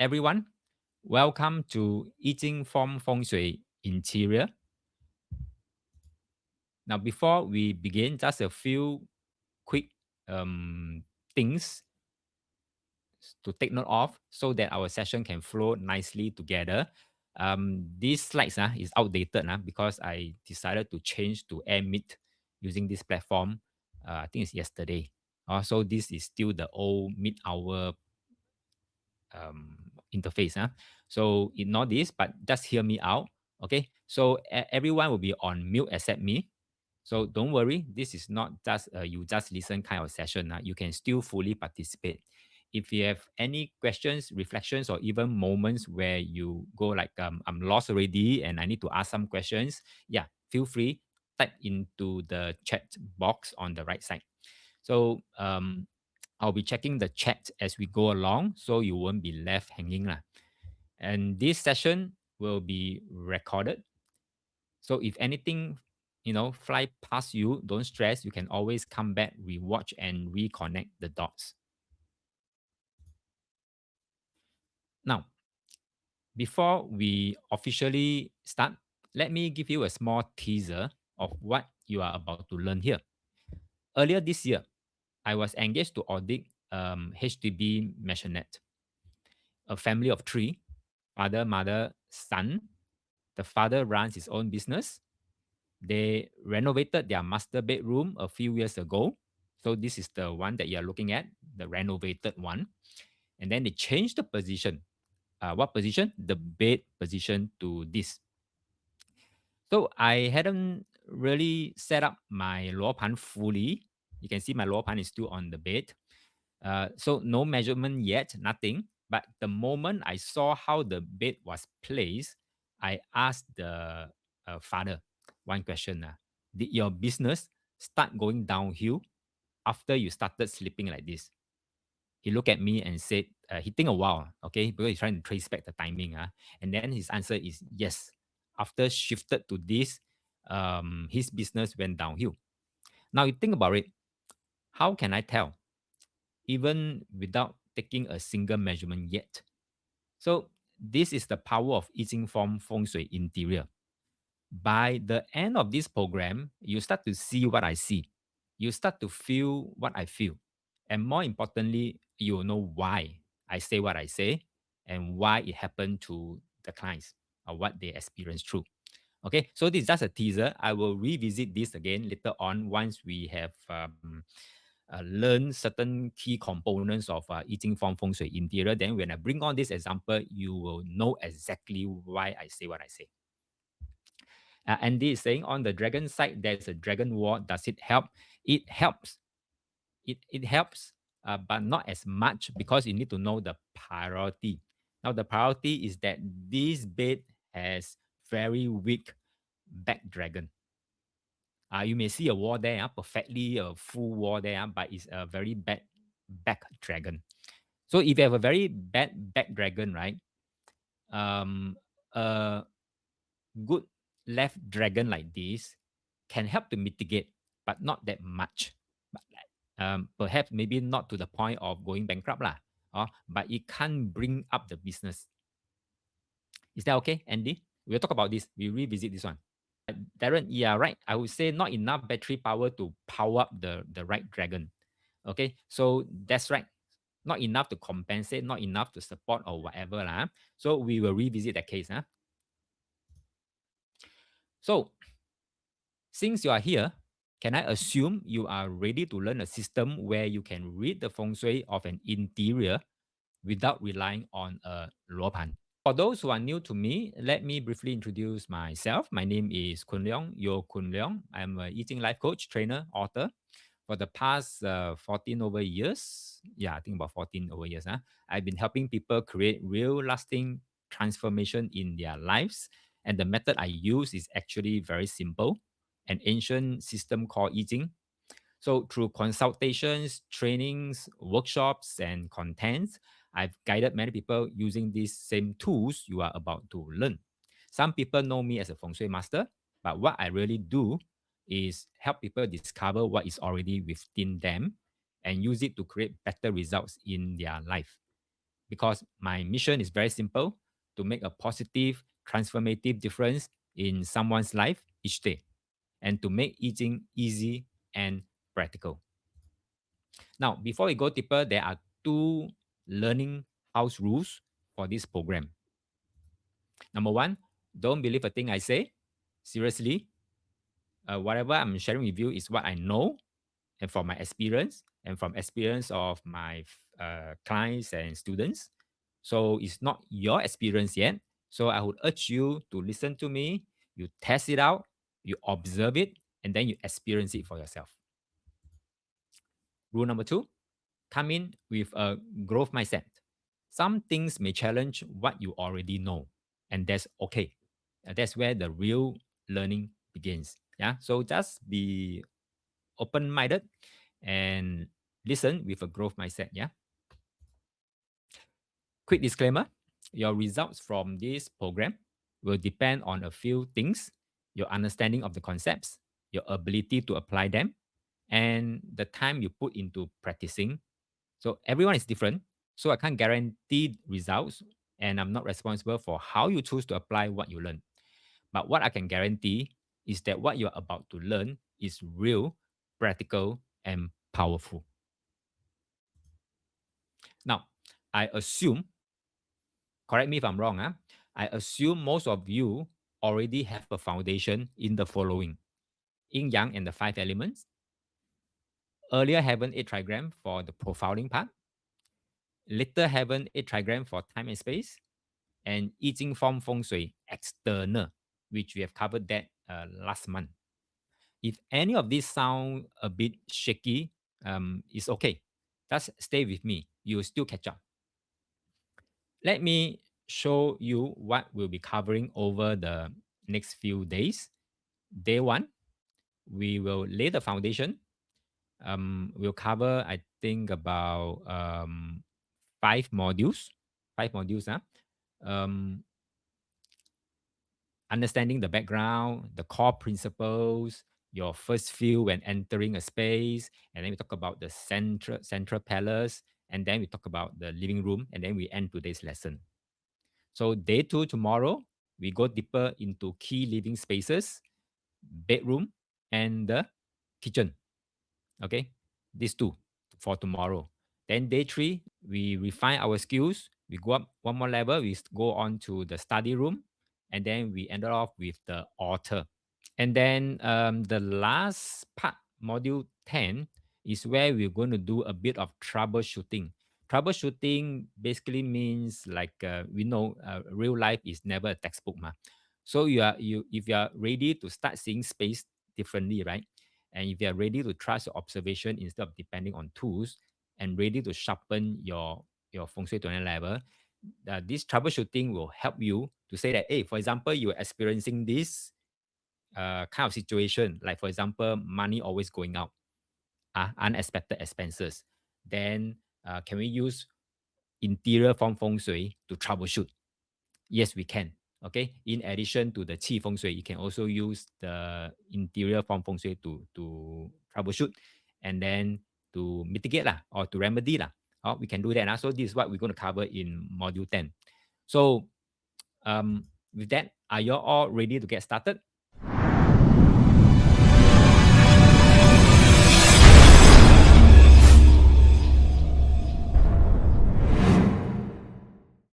everyone. Welcome to Eating from Feng Shui Interior. Now, before we begin, just a few quick things to take note of so that our session can flow nicely together. These slides is outdated because I decided to change to Air Meet using this platform. I think it's yesterday. So this is still the old mid-hour interface. So ignore this, but just hear me out. Okay. So everyone will be on mute except me. So don't worry, this is not just you just listen kind of session. You can still fully participate. If you have any questions, reflections, or even moments where you go like I'm lost already and I need to ask some questions, yeah, feel free type into the chat box on the right side. So I'll be checking the chat as we go along, so you won't be left hanging lah. And this session will be recorded. So if anything, fly past you, don't stress. You can always come back, rewatch, and reconnect the dots. Now, before we officially start, let me give you a small teaser of what you are about to learn here. Earlier this year, I was engaged to audit HDB Maisonette, a family of three, father, mother, son. The father runs his own business. They renovated their master bedroom a few years ago. So this is the one that you're looking at, the renovated one. And then they changed the position. What position? The bed position to this. So I hadn't really set up my lower pan fully. You can see my lower pan is still on the bed. So no measurement yet, nothing. But the moment I saw how the bed was placed, I asked the father one question. Did your business start going downhill after you started sleeping like this? He looked at me and said, he think a while, okay, because he's trying to trace back the timing. And then his answer is yes. After shifted to this, his business went downhill. Now you think about it. How can I tell? Even without taking a single measurement yet. So this is the power of eating from Feng Shui Interior. By the end of this program, you start to see what I see. You start to feel what I feel. And more importantly, you will know why I say what I say and why it happened to the clients or what they experienced through. Okay, so this is just a teaser. I will revisit this again later on once we have learn certain key components of eating from Feng Shui Interior. Then when I bring on this example, you will know exactly why I say what I say. Andy is saying on the dragon side, there's a dragon wall. Does it help? It helps. It helps, but not as much because you need to know the priority. Now, the priority is that this bed has very weak back dragon. You may see a wall there, perfectly a full wall there, but it's a very bad back dragon. So if you have a very bad back dragon, right? A good left dragon like this can help to mitigate, but not that much. But, perhaps maybe not to the point of going bankrupt lah. But it can't bring up the business. Is that okay, Andy? We'll talk about this. We revisit this one. Darren, yeah, right. I would say not enough battery power to power up the right dragon. Okay, so that's right. Not enough to compensate, not enough to support or whatever. So we will revisit that case. So since you are here, can I assume you are ready to learn a system where you can read the feng shui of an interior without relying on a luopan? For those who are new to me, let me briefly introduce myself. My name is Kun Leong, Yo Kun Leong. I'm an eating life coach, trainer, author. For the past 14 over years, I think about 14 over years, I've been helping people create real lasting transformation in their lives. And the method I use is actually very simple, an ancient system called eating. So through consultations, trainings, workshops, and contents, I've guided many people using these same tools you are about to learn. Some people know me as a feng shui master, but what I really do is help people discover what is already within them and use it to create better results in their life. because my mission is very simple: to make a positive, transformative difference in someone's life each day, and to make eating easy and practical. Now, before we go deeper, there are two learning house rules for this program. Number one, don't believe a thing I say. Seriously, whatever I'm sharing with you is what I know and from my experience and from experience of my clients and students. So it's not your experience yet. So I would urge you to listen to me, you test it out, you observe it, and then you experience it for yourself. Rule number two, come in with a growth mindset. Some things may challenge what you already know, and that's okay. That's where the real learning begins. Yeah. So just be open minded and listen with a growth mindset. Yeah. Quick disclaimer: your results from this program will depend on a few things: your understanding of the concepts, your ability to apply them, and the time you put into practicing. So everyone is different. So I can't guarantee results, and I'm not responsible for how you choose to apply what you learn. But what I can guarantee is that what you're about to learn is real, practical, and powerful. Now, I assume, correct me if I'm wrong, I assume most of you already have a foundation in the following: yin yang and the five elements, earlier heaven eight trigram for the profiling part, later heaven eight trigram for time and space, and I Ching Form Feng Shui external, which we have covered that last month. If any of these sound a bit shaky, it's okay. Just stay with me. You'll still catch up. Let me show you what we'll be covering over the next few days. Day one, we will lay the foundation. We'll cover, I think, about five modules. Five modules, huh? Understanding the background, the core principles, your first feel when entering a space, and then we talk about the central palace, and then we talk about the living room, and then we end today's lesson. So day two tomorrow, we go deeper into key living spaces, bedroom, and the kitchen. Okay, these two for tomorrow. Then day three, we refine our skills. We go up one more level. We go on to the study room, and then we ended off with the altar. And then the last part, module 10, is where we're going to do a bit of troubleshooting. Troubleshooting basically means like we know real life is never a textbook. So if you are ready to start seeing space differently, right? And if you are ready to trust your observation instead of depending on tools, and ready to sharpen your feng shui to another level, this troubleshooting will help you to say that, hey, for example, you're experiencing this kind of situation, like for example, money always going out, unexpected expenses. Then can we use interior form feng shui to troubleshoot? Yes, we can. Okay. In addition to the qi feng shui, you can also use the interior form feng shui to troubleshoot, and then to mitigate lah, or to remedy lah. We can do that. So this is what we're going to cover in module 10. So with that, are you all ready to get started?